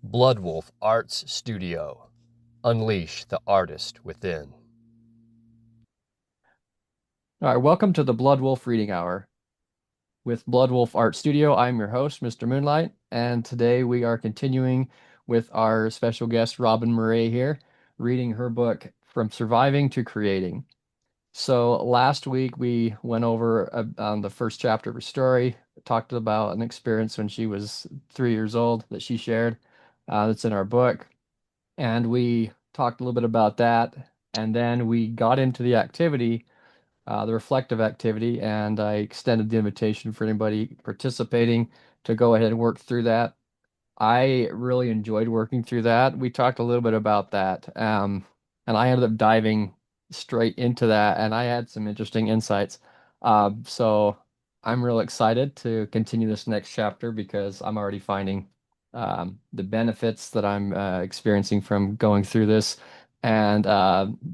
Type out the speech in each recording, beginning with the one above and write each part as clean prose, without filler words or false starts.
Bloodwolf Arts Studio. Unleash the artist within. All right, welcome to the Blood Wolf Reading Hour. With Blood Wolf Art Studio, I'm your host, Mr. Moonlight, and today we are continuing with our special guest, Robyn Murray here, reading her book, From Surviving to Creating. So last week we went over on the first chapter of her story, talked about an experience when she was 3 years old that she shared, that's in our book, and we talked a little bit about that, and then we got into the reflective activity, and I extended the invitation for anybody participating to go ahead and work through that. I really enjoyed working through that. We talked a little bit about that, and I ended up diving straight into that, and I had some interesting insights. So I'm real excited to continue this next chapter because I'm already finding the benefits that I'm experiencing from going through this. And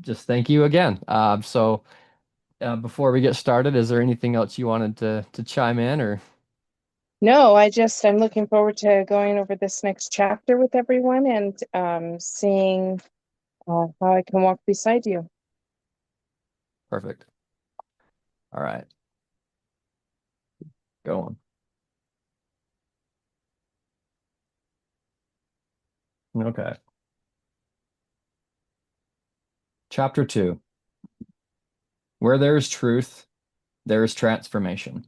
just thank you again. Before we get started, is there anything else you wanted to chime in or? No, I'm looking forward to going over this next chapter with everyone and seeing how I can walk beside you. Perfect. All right. Go on. Okay. Chapter 2. Where there is truth, there is transformation.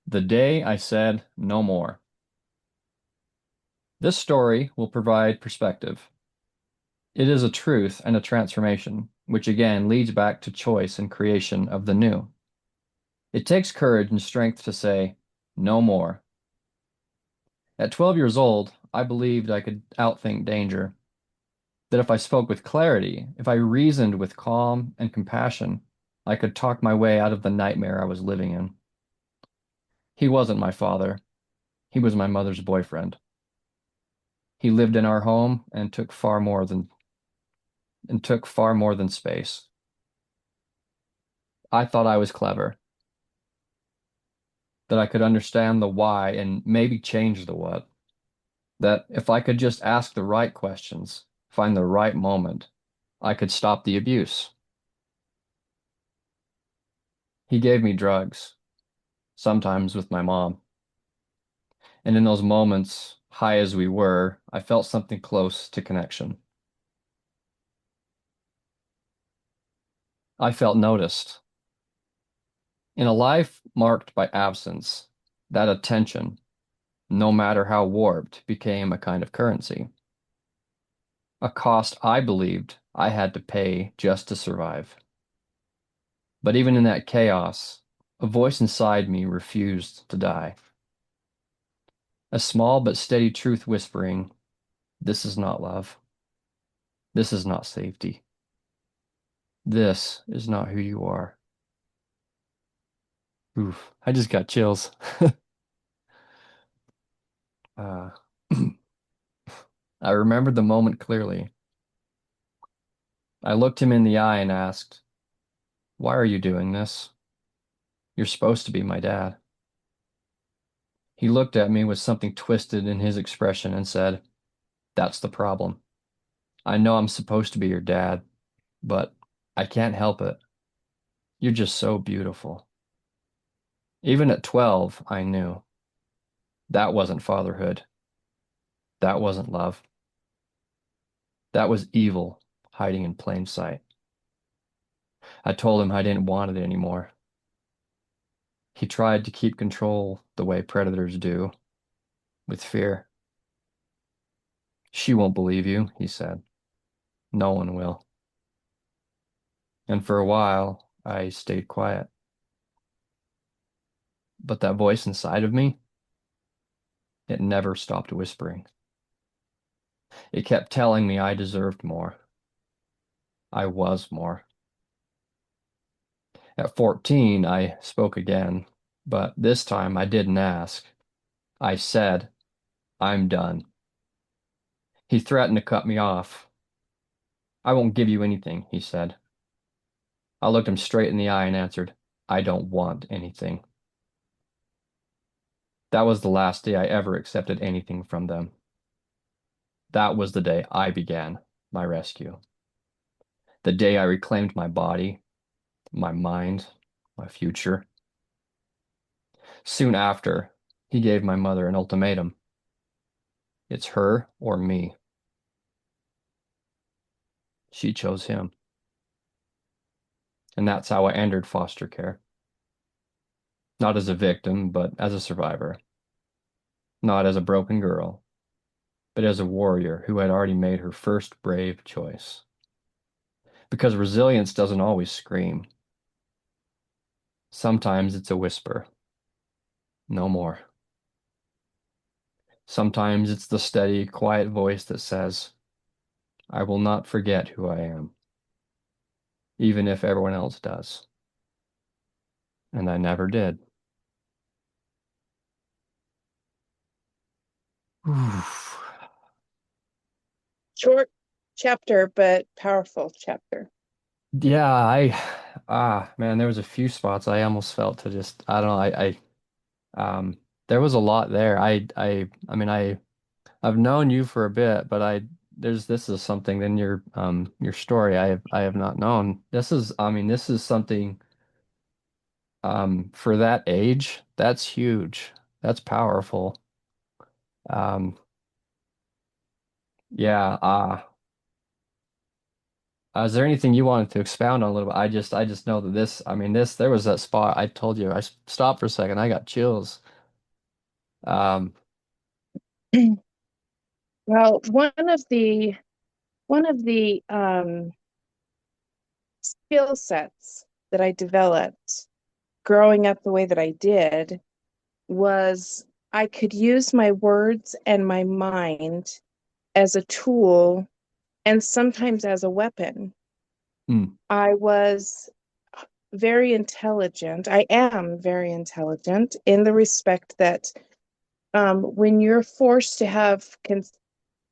The day I said no more. This story will provide perspective. It is a truth and a transformation, which again leads back to choice and creation of the new. It takes courage and strength to say, no more. At 12 years old, I believed I could outthink danger, that if I spoke with clarity, if I reasoned with calm and compassion, I could talk my way out of the nightmare I was living in. He wasn't my father. He was my mother's boyfriend. He lived in our home and took far more than space. I thought I was clever, that I could understand the why and maybe change the what, that if I could just ask the right questions, find the right moment, I could stop the abuse. He gave me drugs, sometimes with my mom. And in those moments, high as we were, I felt something close to connection. I felt noticed. In a life marked by absence, that attention, no matter how warped, became a kind of currency. A cost I believed I had to pay just to survive. But even in that chaos, a voice inside me refused to die. A small but steady truth whispering, this is not love. This is not safety. This is not who you are. Oof, I just got chills. Uh, I remembered the moment clearly. I looked him in the eye and asked, why are you doing this? You're supposed to be my dad. He looked at me with something twisted in his expression and said, that's the problem. I know I'm supposed to be your dad, but I can't help it. You're just so beautiful. Even at 12, I knew that wasn't fatherhood. That wasn't love. That was evil hiding in plain sight. I told him I didn't want it anymore. He tried to keep control the way predators do, with fear. She won't believe you, he said. No one will. And for a while, I stayed quiet. But that voice inside of me, it never stopped whispering. It kept telling me I deserved more. I was more. At 14, I spoke again, but this time I didn't ask. I said, I'm done. He threatened to cut me off. I won't give you anything, he said. I looked him straight in the eye and answered, I don't want anything. That was the last day I ever accepted anything from them. that was the day I began my rescue. The day I reclaimed my body, my mind, my future. Soon after, he gave my mother an ultimatum. It's her or me. She chose him. And that's how I entered foster care. Not as a victim, but as a survivor. Not as a broken girl, but as a warrior who had already made her first brave choice. Because resilience doesn't always scream. Sometimes it's a whisper. No more. Sometimes it's the steady, quiet voice that says, I will not forget who I am, even if everyone else does. And I never did. Oof. Short chapter, but powerful chapter. Yeah, man, there was a few spots I almost felt to just, I don't know, there was a lot there. I mean, I've known you for a bit, but this is something in your story I have not known. I mean, this is something, for that age, that's huge. That's powerful. Um, yeah, is there anything you wanted to expound on a little bit? I just know that I mean, there was that spot I told you, stopped for a second, I got chills. Um, Well, one of the skill sets that I developed growing up the way that I did was I could use my words and my mind as a tool and sometimes as a weapon. hmm, I was very intelligent. I am very intelligent in the respect that when you're forced to have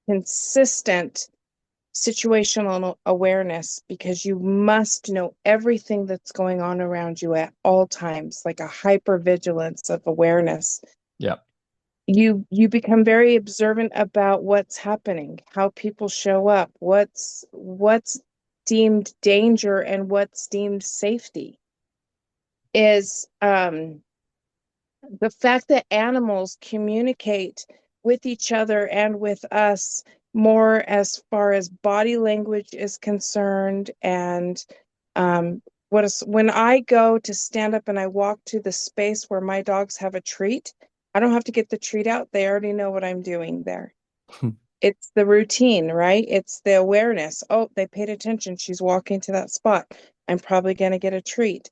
consistent situational awareness because you must know everything that's going on around you at all times, like a hypervigilance of awareness. yeah, You become very observant about what's happening, how people show up, what's deemed danger and what's deemed safety. Is the fact that animals communicate with each other and with us more as far as body language is concerned. And when I go to stand up and I walk to the space where my dogs have a treat, I don't have to get the treat out. They already know what I'm doing there. It's the routine, right? It's the awareness. Oh, they paid attention. She's walking to that spot. I'm probably going to get a treat.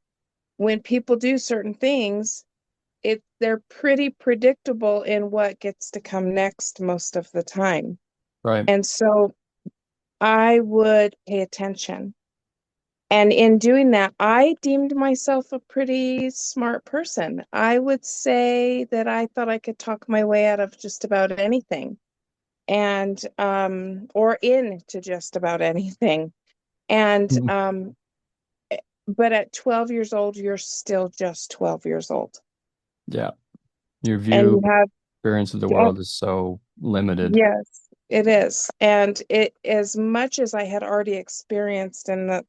When people do certain things, they're pretty predictable in what gets to come next most of the time. right. And so I would pay attention. And in doing that, I deemed myself a pretty smart person. I would say that I thought I could talk my way out of just about anything and or into just about anything. And Hmm. but at 12 years old, you're still just 12 years old. Yeah, your And view, you have experience of the world is so limited. yes, it is. And it, as much as I had already experienced in the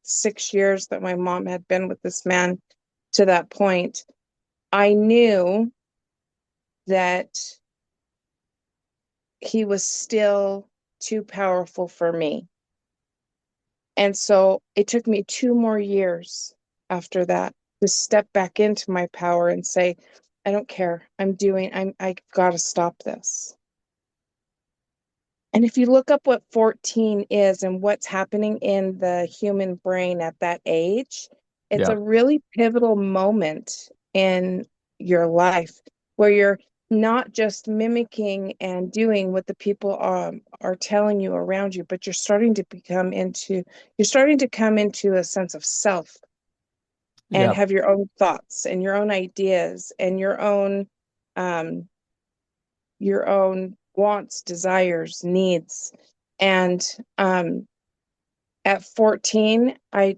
6 years that my mom had been with this man to that point, I knew that he was still too powerful for me. And so it took me 2 more years after that to step back into my power and say, I don't care. I've got to stop this. And if you look up what 14 is and what's happening in the human brain at that age, it's Yeah, a really pivotal moment in your life where you're not just mimicking and doing what the people are telling you around you, but you're starting to come into a sense of self and yeah, have your own thoughts and your own ideas and um, your own wants, desires, needs. And at 14, I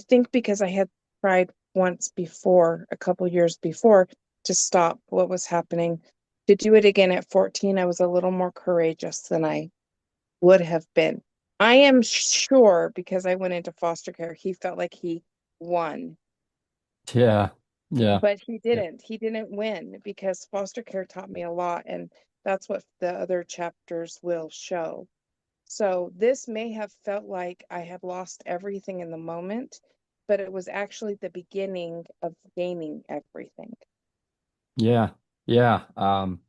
think because I had tried once before, a couple years before, to stop what was happening, to do it again at 14, I was a little more courageous than I would have been. I am sure because I went into foster care, he felt like he won. Yeah. Yeah. But he didn't. He didn't win because foster care taught me a lot, and that's what the other chapters will show. So this may have felt like I had lost everything in the moment, but it was actually the beginning of gaining everything. Yeah. Yeah. And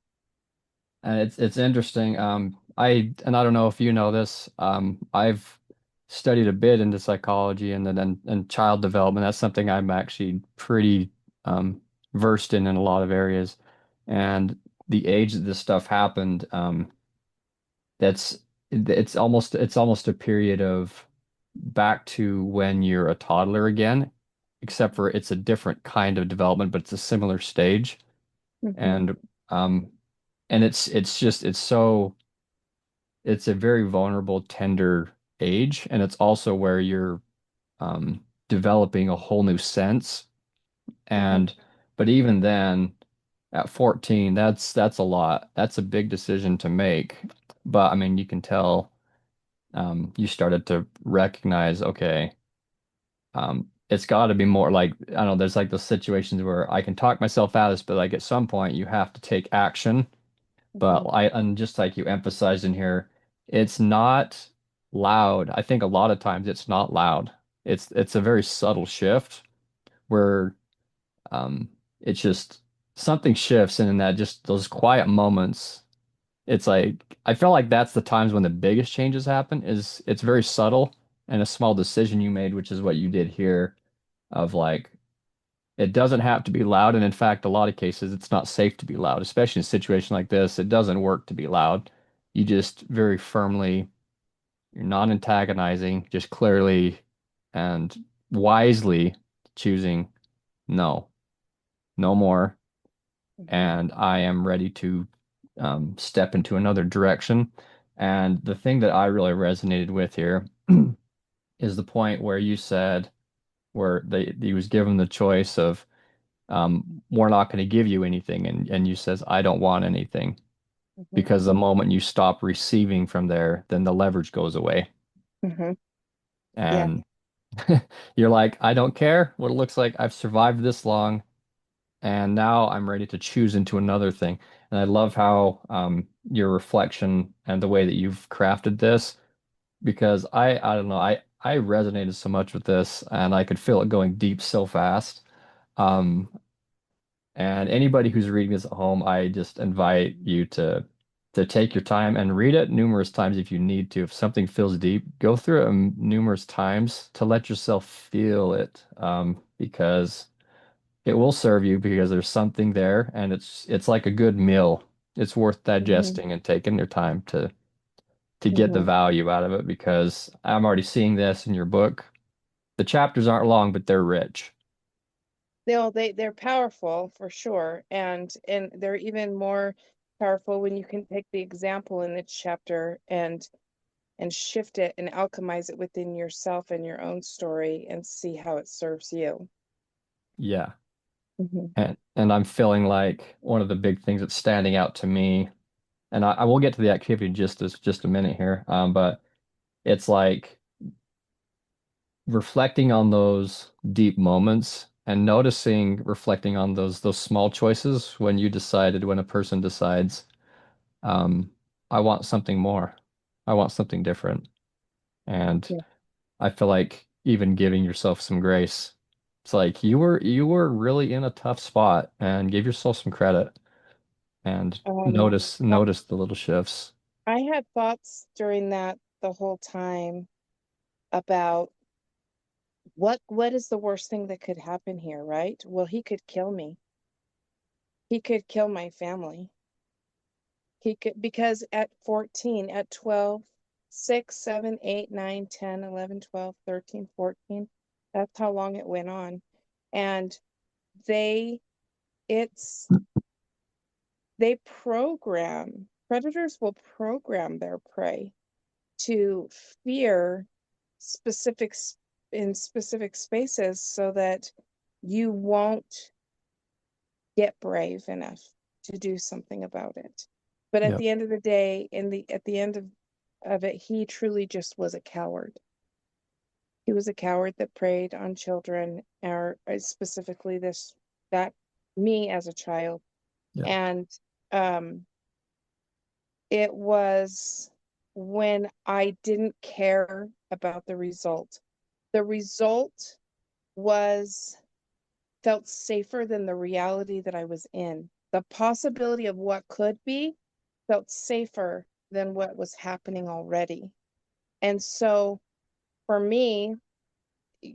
it's interesting. I don't know if you know this. I've studied a bit into psychology and child development. That's something I'm actually pretty um versed in a lot of areas. And the age that this stuff happened, that's it's almost a period of back to when you're a toddler again, except for it's a different kind of development, but it's a similar stage. Hmm. And um and it's just it's a very vulnerable, tender age, and it's also where you're developing a whole new sense. Hmm. And but even then, at 14, that's a lot. That's a big decision to make. But I mean, you can tell you started to recognize, okay, it's got to be more like, I don't know, there's like those situations where I can talk myself out of this, but like at some point you have to take action. But Hmm. and just like you emphasized in here, it's not loud. I think a lot of times it's not loud. It's a very subtle shift where um it's just something shifts, and in that just those quiet moments, it's like I feel like that's the times when the biggest changes happen, is it's very subtle and a small decision you made, which is what you did here, of like it doesn't have to be loud. And in fact, a lot of cases, it's not safe to be loud, especially in a situation like this. It doesn't work to be loud. You just very firmly, you're not antagonizing, just clearly and wisely choosing no, no more. Hmm. And I am ready to step into another direction. And the thing that I really resonated with here is the point where you said, where he was given the choice of, we're not going to give you anything. And you says, I don't want anything. Hmm. Because the moment you stop receiving from there, then the leverage goes away. Hmm. Yeah. And you're like, I don't care what it looks like. I've survived this long, and now I'm ready to choose into another thing. And I love how your reflection and the way that you've crafted this, because I don't know, I resonated so much with this, and I could feel it going deep so fast. Um, And anybody who's reading this at home, I just invite you to take your time and read it numerous times if you need to. If something feels deep, go through it numerous times to let yourself feel it, because it will serve you, because there's something there, and it's like a good meal. It's worth Hmm. digesting and taking your time to get the Hmm. value out of it, because I'm already seeing this in your book. The chapters aren't long, but they're rich. They're powerful for sure, and they're even more powerful when you can take the example in this chapter and shift it and alchemize it within yourself and your own story and see how it serves you. Yeah. Hmm. And I'm feeling like one of the big things that's standing out to me, and I will get to the activity in just a minute here, but it's like reflecting on those deep moments and noticing, reflecting on those small choices when you decided, when a person decides, um, I want something more, I want something different, and Yeah. I feel like even giving yourself some grace. It's like you were really in a tough spot, and give yourself some credit and Um, notice the little shifts. I had thoughts during that the whole time about what is the worst thing that could happen here, right? Well, he could kill me. He could kill my family. He could, because at 14, at 12, 6, 7, 8, 9, 10, 11, 12, 13, 14, that's how long it went on. And they, it's, they program, predators will program their prey to fear specific in specific spaces so that you won't get brave enough. to do something about it. But at Yep. the end of the day, at the end of it, he truly just was a coward. He was a coward that preyed on children, or specifically that me as a child. Yep. And it was when I didn't care about the result. The result felt safer than the reality that I was in. The possibility of what could be felt safer than what was happening already. And so for me,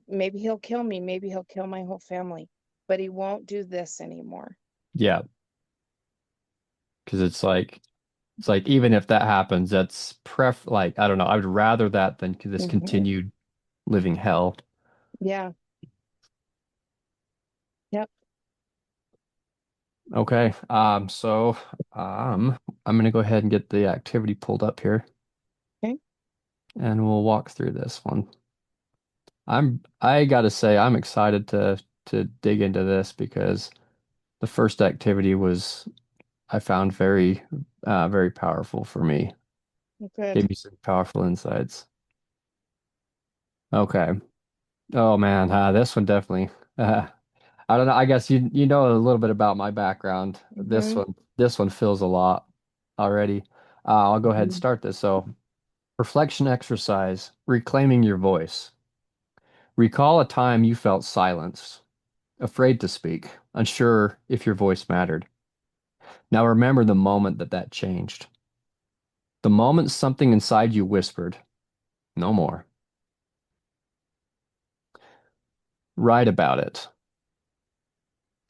maybe he'll kill me, maybe he'll kill my whole family, but he won't do this anymore. Yeah. Because it's like even if that happens, that's like I don't know, I would rather that than this continued living hell. Yeah. Yep. Okay. So I'm gonna go ahead and get the activity pulled up here Okay. and we'll walk through this one. I gotta say I'm excited to dig into this because the first activity was I found very powerful for me. Good. Gave me some powerful insights. Okay. Oh man, this one definitely. I don't know. I guess you know a little bit about my background. Mm-hmm. This one feels a lot already. I'll go ahead and Mm-hmm. start this. So, reflection exercise, reclaiming your voice. Recall a time you felt silence, afraid to speak, unsure if your voice mattered. Now remember the moment that changed. The moment something inside you whispered, no more. Write about it.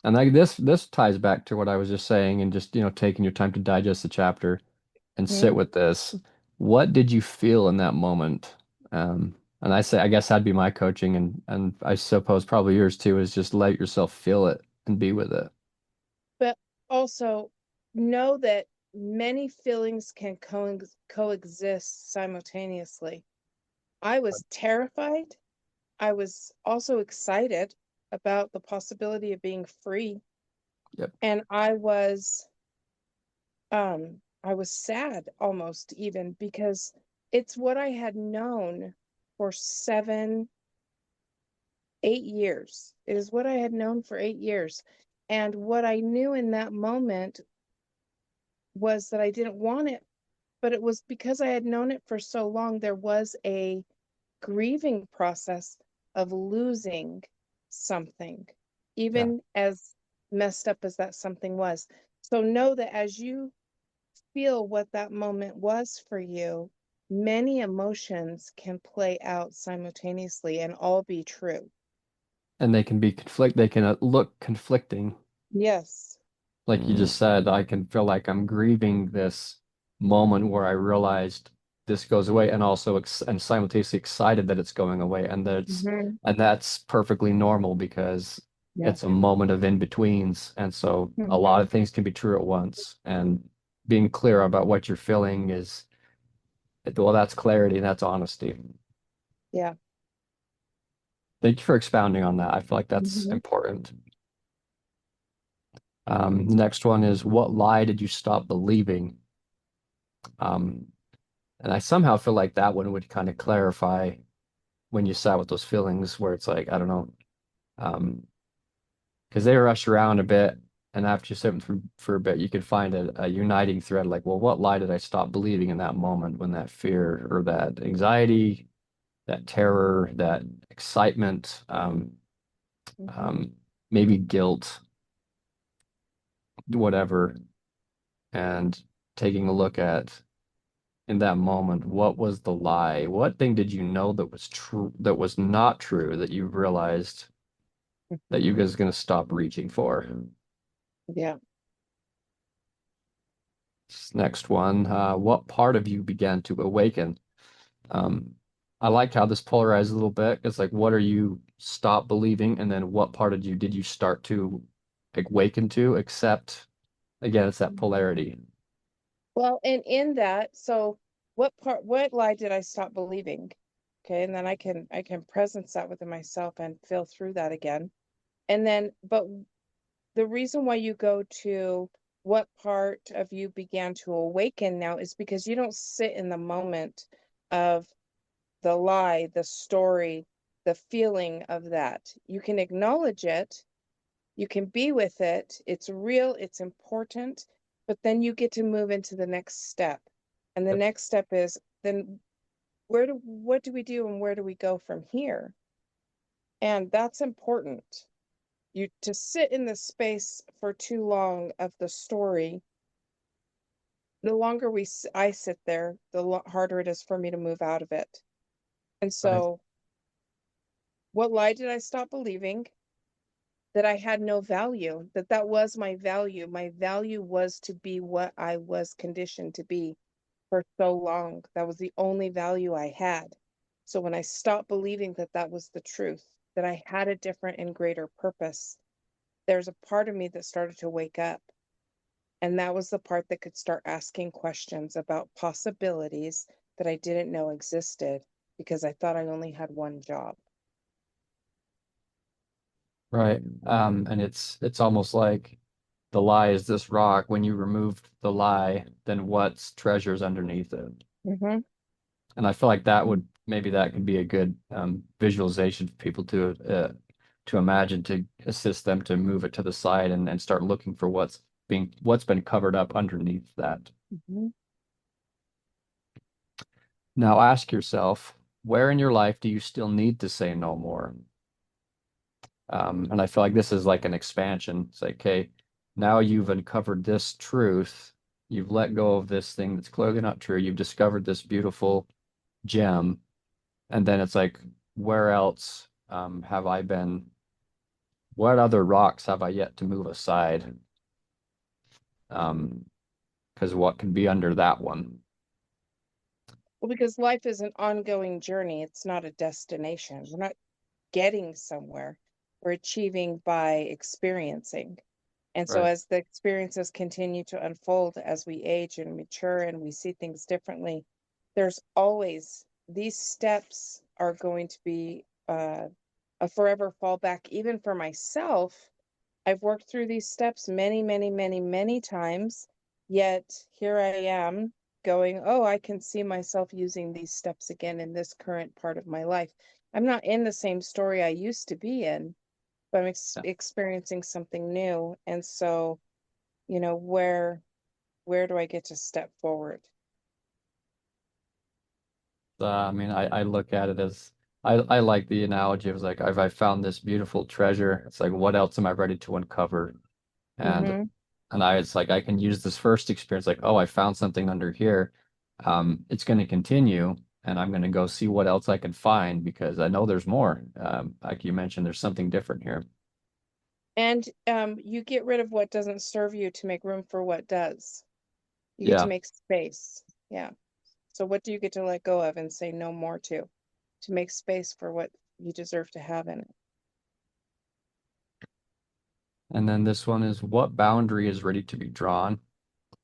And like this ties back to what I was just saying and just, taking your time to digest the chapter and sit with this. What did you feel in that moment? And I guess that'd be my coaching and I suppose probably yours too, is just let yourself feel it and be with it. But also know that many feelings can coexist simultaneously. I was terrified. I was also excited about the possibility of being free. Yep. And I was sad almost even because it's what I had known for 8 years. It is what I had known for 8 years. And what I knew in that moment was that I didn't want it, but it was because I had known it for so long. There was a grieving process of losing something, Yeah. even as messed up as that something was. So know that as you feel what that moment was for you, many emotions can play out simultaneously and all be true. And they can look conflicting. Yes. Like you just said, I can feel like I'm grieving this moment where I realized this goes away and also and simultaneously excited that it's going away Mm-hmm. and that's perfectly normal because Yeah. it's a moment of in-betweens and so a lot Mm-hmm. of things can be true at once and being clear about what you're feeling is well that's clarity and that's honesty. Yeah. Thank you for expounding on that. I feel like that's Mm-hmm. important. The next one is what lie did you stop believing? Um, And I somehow feel like that one would kind of clarify when you sat with those feelings where it's like, I don't know, because they rush around a bit. And after you sit with them for a bit, you could find a uniting thread like, well, what lie did I stop believing in that moment when that fear or that anxiety, that terror, that excitement, Mm-hmm. um, maybe guilt, whatever, and taking a look at in that moment, what was the lie? What thing did you know that was true, that was not true, that you realized that you guys going to stop reaching for? Yeah. Next one, what part of you began to awaken? Um, I like how this polarized a little bit. It's like, what are you stop believing, and then what part of you did you start to awaken to? Except, again, it's that polarity. Well, and in that, so what lie did I stop believing? Okay, and then I can presence that within myself and feel through that again. And then, but the reason why you go to what part of you began to awaken now is because you don't sit in the moment of the lie, the story, the feeling of that. You can acknowledge it, you can be with it, it's real, it's important, but then you get to move into the next step. And the Yep. next step is then what do we do and where do we go from here? And that's important. You to sit in the space for too long of the story, the longer I sit there, the harder it is for me to move out of it. And Right. so, what lie did I stop believing? That I had no value, that was my value. My value was to be what I was conditioned to be for so long. That was the only value I had. So when I stopped believing that that was the truth, that I had a different and greater purpose, there's a part of me that started to wake up. And that was the part that could start asking questions about possibilities that I didn't know existed because I thought I only had one job. Right. And it's almost like the lie is this rock. When you removed the lie, then what's treasures underneath it? Mm-hmm. And I feel like that would maybe that could be a good visualization for people to imagine to assist them to move it to the side and start looking for what's been covered up underneath that. Mm-hmm. Now ask yourself, where in your life do you still need to say no more? And I feel like this is like an expansion. It's like, okay, now you've uncovered this truth. You've let go of this thing that's clearly not true. You've discovered this beautiful gem. And then it's like, where else have I been? What other rocks have I yet to move aside? Because what can be under that one? Well, because life is an ongoing journey, it's not a destination. We're not getting somewhere, we're achieving by experiencing. And so, Right. as the experiences continue to unfold, as we age and mature and we see things differently, there's always these steps are going to be a forever fallback, even for myself. I've worked through these steps many, many, many, many times, yet here I am going, oh, I can see myself using these steps again in this current part of my life. I'm not in the same story I used to be in, but I'm Yeah. experiencing something new. And so, where do I get to step forward? I mean, I look at it as I like the analogy of like I found this beautiful treasure. It's like, what else am I ready to uncover? And Mm-hmm. it's like I can use this first experience, like, oh, I found something under here. It's going to continue, and I'm going to go see what else I can find because I know there's more. Like you mentioned, there's something different here. And you get rid of what doesn't serve you to make room for what does. You get to Yeah. make space. Yeah. So what do you get to let go of and say no more to make space for what you deserve to have in it? And then this one is what boundary is ready to be drawn?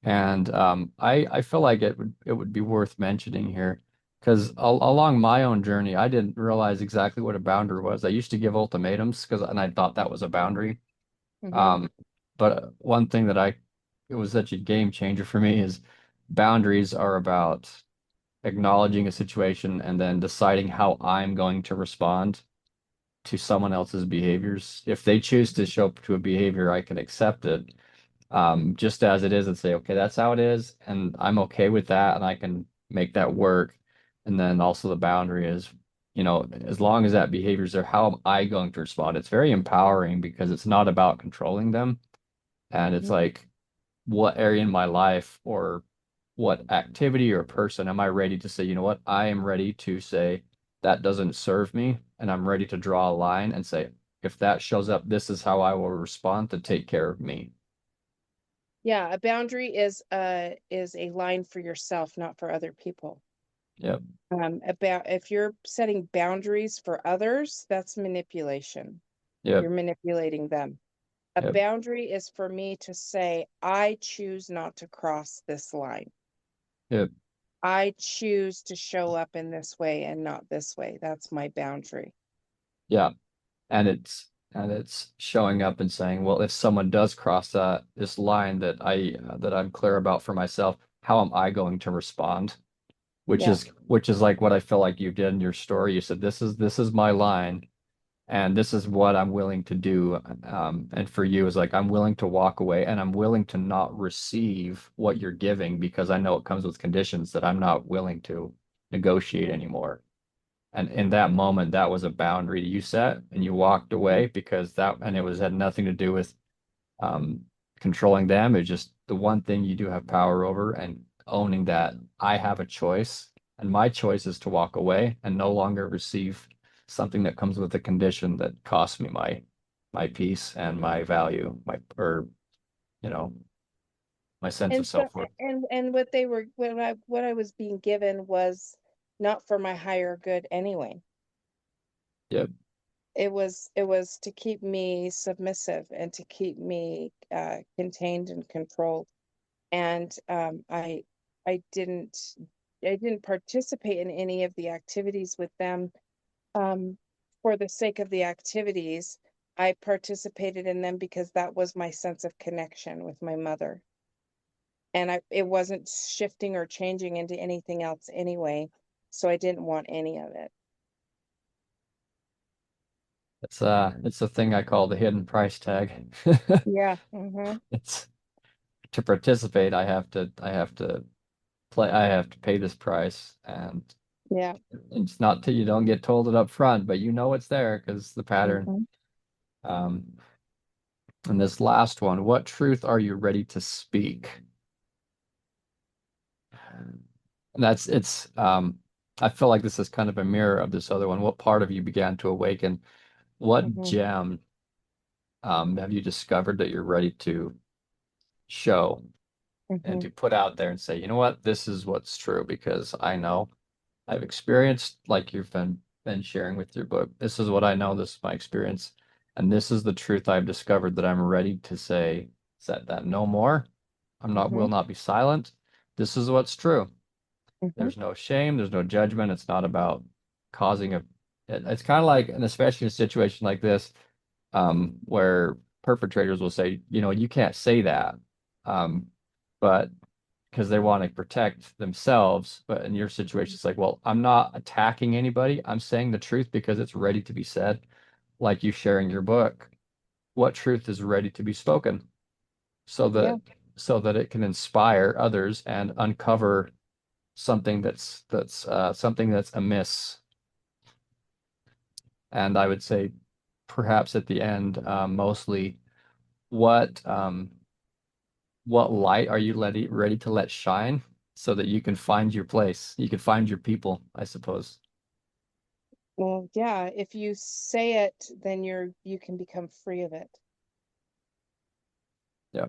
And I feel like it would be worth mentioning here because along my own journey, I didn't realize exactly what a boundary was. I used to give ultimatums and I thought that was a boundary. Mm-hmm. Um, but one thing it was such a game changer for me is boundaries are about acknowledging a situation and then deciding how I'm going to respond to someone else's behaviors. If they choose to show up to a behavior, I can accept it just as it is and say, okay, that's how it is, and I'm okay with that, and I can make that work. And then also the boundary is, as long as that behavior is there, how am I going to respond? It's very empowering because it's not about controlling them. And it's Mm-hmm. like, what area in my life or what activity or person am I ready to say, you know what, I am ready to say that doesn't serve me, and I'm ready to draw a line and say, if that shows up, this is how I will respond to take care of me. Yeah, a boundary is a line for yourself, not for other people. Yep. About if you're setting boundaries for others, that's manipulation. Yep. You're manipulating them. A Yep. boundary is for me to say, I choose not to cross this line. Yep. I choose to show up in this way and not this way. That's my boundary. Yeah. And And it's showing up and saying, well, if someone does cross this line that I'm clear about for myself, how am I going to respond? Yeah. Which is like what I feel like you did in your story. You said, this is my line, and this is what I'm willing to do. And for you is like, I'm willing to walk away, and I'm willing to not receive what you're giving because I know it comes with conditions that I'm not willing to negotiate Mhm. anymore. And in that moment, that was a boundary you set, and you walked away because and it had nothing to do with um, controlling them. It's just the one thing you do have power over, and owning that I have a choice, and my choice is to walk away and no longer receive something that comes with a condition that costs me my peace and my value, or you know, my sense of And so, self-worth. and what I was being given was not for my higher good anyway. Yep. It was to keep me submissive and to keep me contained and controlled. And I didn't I didn't participate in any of the activities with them um, for the sake of the activities. I participated in them because that was my sense of connection with my mother. And it wasn't shifting or changing into anything else anyway. So I didn't want any of it. It's a thing I call the hidden price tag. Yeah. Hmm. It's to participate, I have to pay this price, and Yeah. it's not till you don't get told it up front, but you know it's there because the pattern. Hmm. Um, and this last one, what truth are you ready to speak? And I feel like this is kind of a mirror of this other one. What part of you began to awaken? What Hmm. gem have you discovered that you're ready to show and Hmm. to put out there and say, you know what, this is what's true because I know I've experienced, like you've been sharing with your book. This is what I know. This is my experience, and this is the truth I've discovered that I'm ready to say. That no more. Hmm. Will not be silent. This is what's true. Hmm. There's no shame. There's no judgment. It's not about causing it's kind of like, and especially in a situation like this, where perpetrators will say, you know, you can't say that, but because they want to protect themselves. But in your situation, it's like, well, I'm not attacking anybody. I'm saying the truth because it's ready to be said. Like you sharing your book, what truth is ready to be spoken so Yeah. that it can inspire others and uncover something something that's amiss. And I would say perhaps at the end, mostly what what light are you ready to let shine so that you can find your place, you can find your people, I suppose. Well, yeah, if you say it, then you can become free of it. Yeah.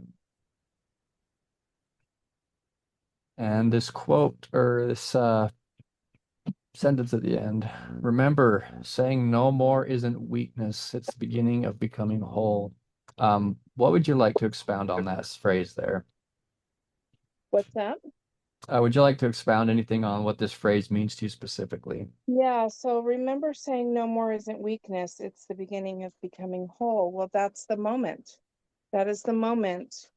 And this quote, or this sentence at the end, remember, saying no more isn't weakness, it's the beginning of becoming whole. What would you like to expound on that phrase there? What's that? Would you like to expound anything on what this phrase means to you specifically? Yeah, so remember saying no more isn't weakness, it's the beginning of becoming whole. Well, that's the moment. That is the moment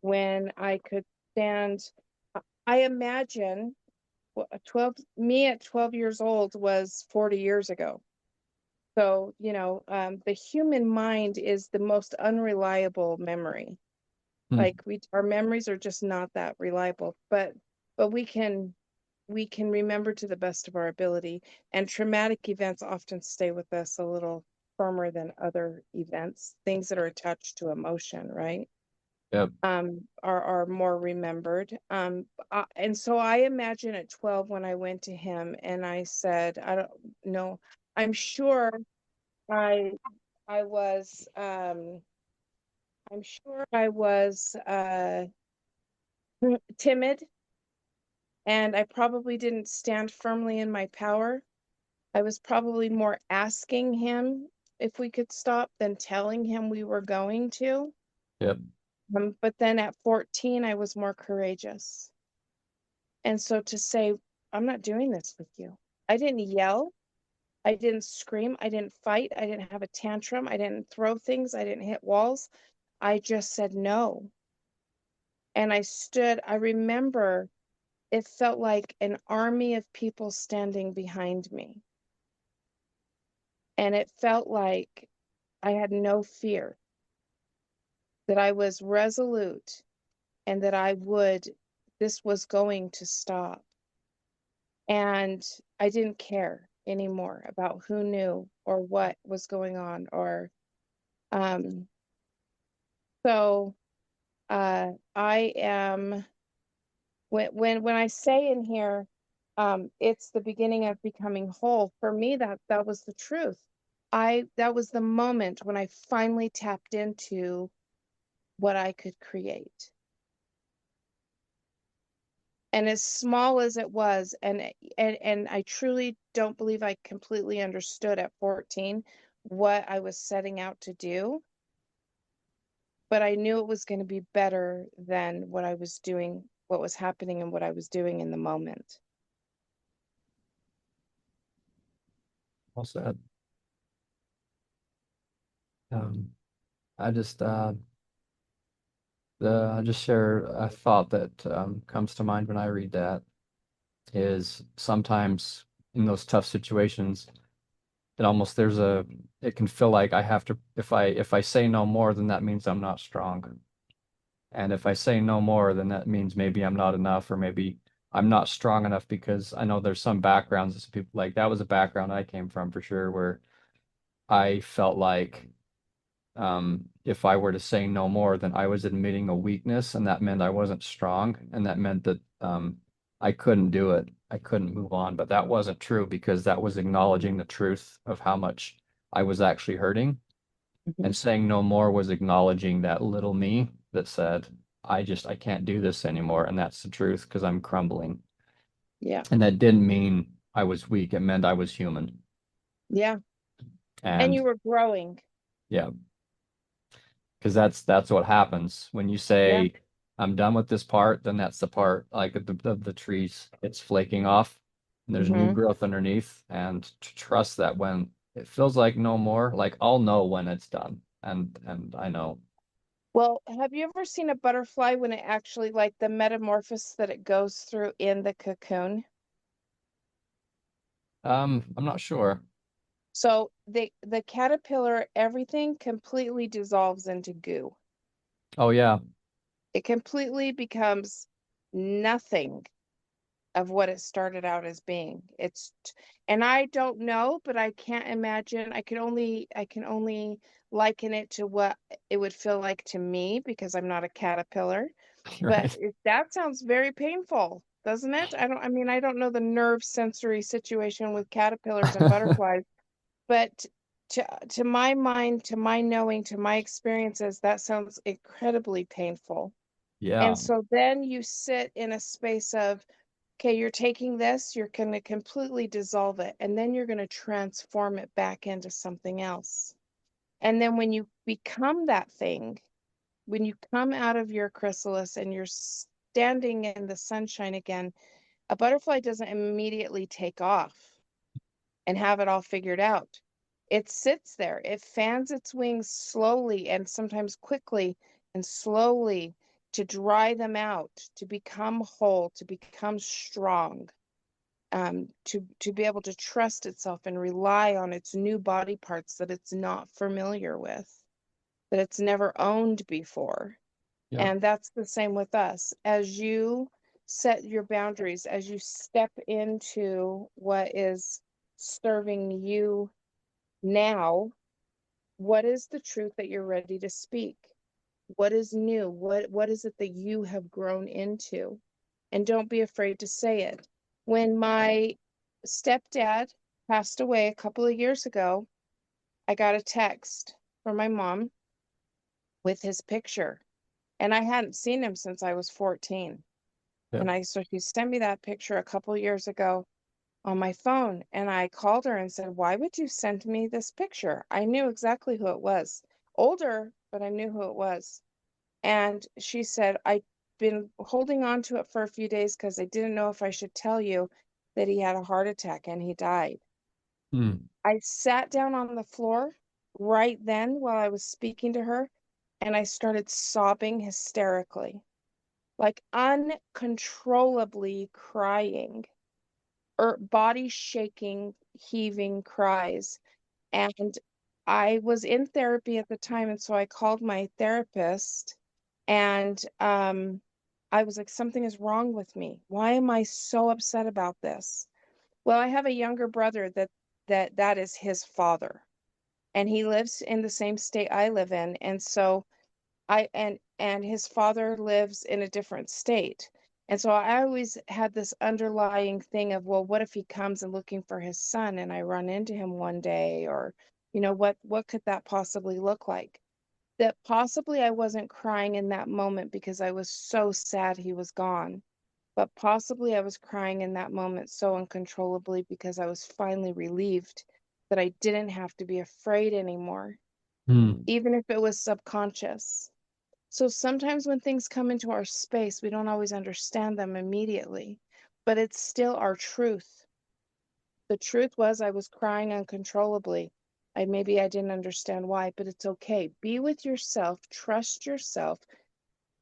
when I could stand. I imagine 12, me at 12 years old was 40 years ago. So, the human mind is the most unreliable memory. Hmm. Like our memories are just not that reliable, but we can remember to the best of our ability. And traumatic events often stay with us a little firmer than other events, things that are attached to emotion, right? Yep. Are more remembered. And so I imagine at 12 when I went to him and I said, I don't know, I'm sure I I was I'm sure I was timid, and I probably didn't stand firmly in my power. I was probably more asking him if we could stop than telling him we were going to. Yep. But then at 14, I was more courageous. And so to say, I'm not doing this with you. I didn't yell. I didn't scream. I didn't fight. I didn't have a tantrum. I didn't throw things. I didn't hit walls. I just said no. And I remember it felt like an army of people standing behind me. And it felt like I had no fear, that I was resolute, and that this was going to stop. And I didn't care anymore about who knew or what was going on, or um so I am, when I say in here, it's the beginning of becoming whole. For me, that was the truth. That was the moment when I finally tapped into what I could create. And as small as it was, and I truly don't believe I completely understood at 14 what I was setting out to do, but I knew it was going to be better than what I was doing, what was happening and what I was doing in the moment. Well said. I just I just share a thought that comes to mind when I read that is sometimes in those tough situations, it almost it can feel like I have to, if I say no more, then that means I'm not strong. And if I say no more, then that means maybe I'm not enough, or maybe I'm not strong enough, because I know there's some backgrounds, some people, like that was a background I came from for sure, where I felt like if I were to say no more, then I was admitting a weakness, and that meant I wasn't strong, and that meant that I couldn't do it. I couldn't move on. But that wasn't true, because that was acknowledging the truth of how much I was actually hurting. Mhm. And saying no more was acknowledging that little me that said, I can't do this anymore. And that's the truth, because I'm crumbling. Yeah. And that didn't mean I was weak. It meant I was human. Yeah. And And you were growing. yeah, because that's what happens when you Yeah. say I'm done with this part. Then that's the part, like the trees, it's flaking off, and there's new Hmm. growth underneath. And to trust that when it feels like no more, like I'll know when it's done, and I know. Well, have you ever seen a butterfly when it actually, like the metamorphosis that it goes through in the cocoon? I'm not sure. So the caterpillar, everything completely dissolves into goo. Oh yeah. It completely becomes nothing of what it started out as being. And I don't know, but I can't imagine. I can only liken it to what it would feel like to me, because I'm not a caterpillar. But Right. that sounds very painful, doesn't it? I mean, I don't know the nerve sensory situation with caterpillars and butterflies, but to my mind, to my knowing, to my experiences, that sounds incredibly painful. Yeah. And so then you sit in a space of, okay, you're taking this, you're going to completely dissolve it, and then you're going to transform it back into something else. And then when you become that thing, when you come out of your chrysalis and you're standing in the sunshine again, a butterfly doesn't immediately take off and have it all figured out. It sits there, it fans its wings slowly and sometimes quickly and slowly, to dry them out, to become whole, to become strong, to be able to trust itself and rely on its new body parts that it's not familiar with, that it's never owned before. Yeah. And that's the same with us. As you set your boundaries, as you step into what is serving you now, what is the truth that you're ready to speak? What is new? What is it that you have grown into? And don't be afraid to say it. When my stepdad passed away a couple of years ago, I got a text from my mom with his picture. And I hadn't seen him since I was 14. Yeah. So she sent me that picture a couple years ago on my phone. And I called her and said, "Why would you send me this picture?" I knew exactly who it was. Older, but I knew who it was. And she said, "I've been holding on to it for a few days because I didn't know if I should tell you that he had a heart attack and he died." Hmm. I sat down on the floor right then while I was speaking to her, and I started sobbing hysterically, like uncontrollably crying, or body shaking, heaving cries. And I was in therapy at the time, and so I called my therapist, and I was like, something is wrong with me. Why am I so upset about this? Well, I have a younger brother that is his father, and he lives in the same state I live in, and so and his father lives in a different state. And so I always had this underlying thing of, well, what if he comes and looking for his son and I run into him one day, or what could that possibly look like? That possibly I wasn't crying in that moment because I was so sad he was gone, but possibly I was crying in that moment so uncontrollably because I was finally relieved that I didn't have to be afraid anymore, Hmm. even if it was subconscious. So sometimes when things come into our space, we don't always understand them immediately, but it's still our truth. The truth was I was crying uncontrollably. Maybe I didn't understand why, but it's okay. Be with yourself, trust yourself,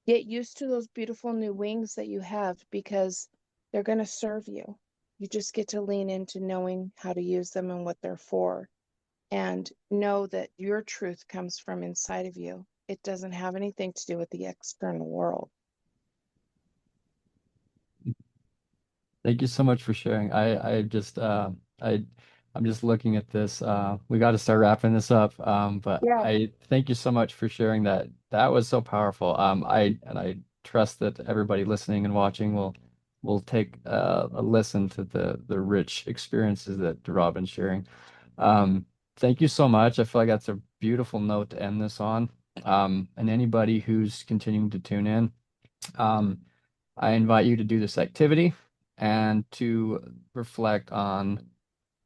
get used to those beautiful new wings that you have because they're going to serve you. You just get to lean into knowing how to use them and what they're for, and know that your truth comes from inside of you. It doesn't have anything to do with the external world. Thank you so much for sharing. I I'm just looking at this. We got to start wrapping this up. But Yeah. I thank you so much for sharing that. That was so powerful. I trust that everybody listening and watching will take a listen to the rich experiences that Robin's sharing. Thank you so much. I feel like that's a beautiful note to end this on. And anybody who's continuing to tune in, um, I invite you to do this activity and to reflect on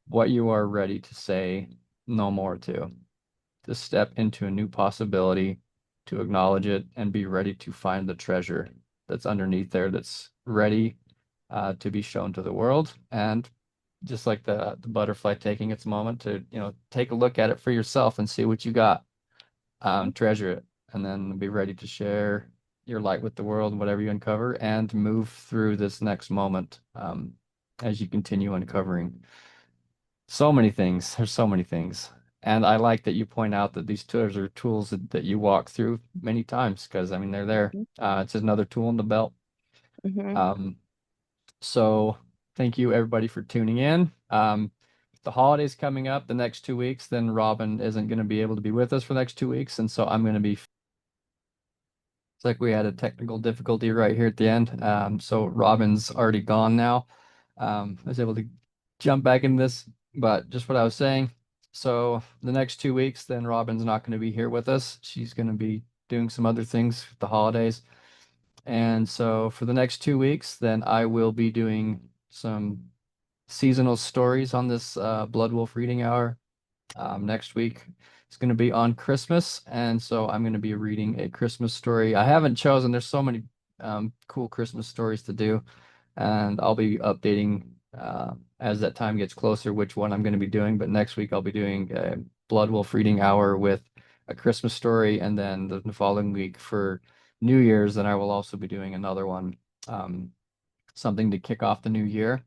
what you are ready to say no more to step into a new possibility, to acknowledge it, and be ready to find the treasure that's underneath there that's ready to be shown to the world. And just like the butterfly taking its moment to, take a look at it for yourself and see what you got, treasure it, and then be ready to share your light with the world, whatever you uncover, and move through this next moment as you continue uncovering so many things. There's so many things. And I like that you point out that these tools are tools that you walk through many times because, I mean, they're there. It's another tool in the belt. Mm-hmm. Um, so thank you, everybody, for tuning in. The holidays coming up the next 2 weeks, then Robin isn't going to be able to be with us for the next 2 weeks. And so I'm going to be It's like we had a technical difficulty right here at the end. So Robin's already gone now. I was able to jump back in this, but just what I was saying. So the next 2 weeks, then Robin's not going to be here with us. She's going to be doing some other things with the holidays. And so for the next 2 weeks, then I will be doing some seasonal stories on this Blood Wolf Reading Hour. Next week it's going to be on Christmas, and so I'm going to be reading a Christmas story. I haven't chosen. There's so many cool Christmas stories to do, and I'll be updating as that time gets closer which one I'm going to be doing. But next week I'll be doing a Blood Wolf Reading Hour with a Christmas story, and then the following week for New Year's, then I will also be doing another one, something to kick off the new year.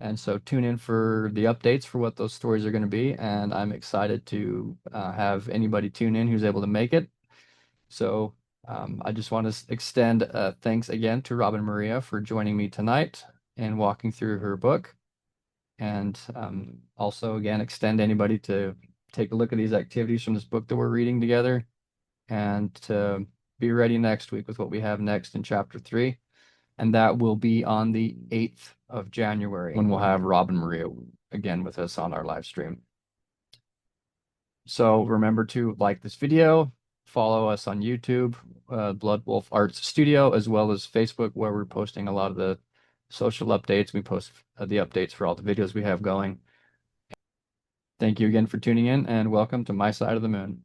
And so tune in for the updates for what those stories are going to be. And I'm excited to have anybody tune in who's able to make it. So I just want to extend thanks again to Robin Maria for joining me tonight and walking through her book. And also, again, extend anybody to take a look at these activities from this book that we're reading together and to be ready next week with what we have next in chapter 3. And that will be on the 8th of January when we'll have Robin Maria again with us on our live stream. So remember to like this video, follow us on YouTube, Blood Wolf Arts Studio, as well as Facebook, where we're posting a lot of the social updates. We post the updates for all the videos we have going. Thank you again for tuning in, and welcome to my side of the moon.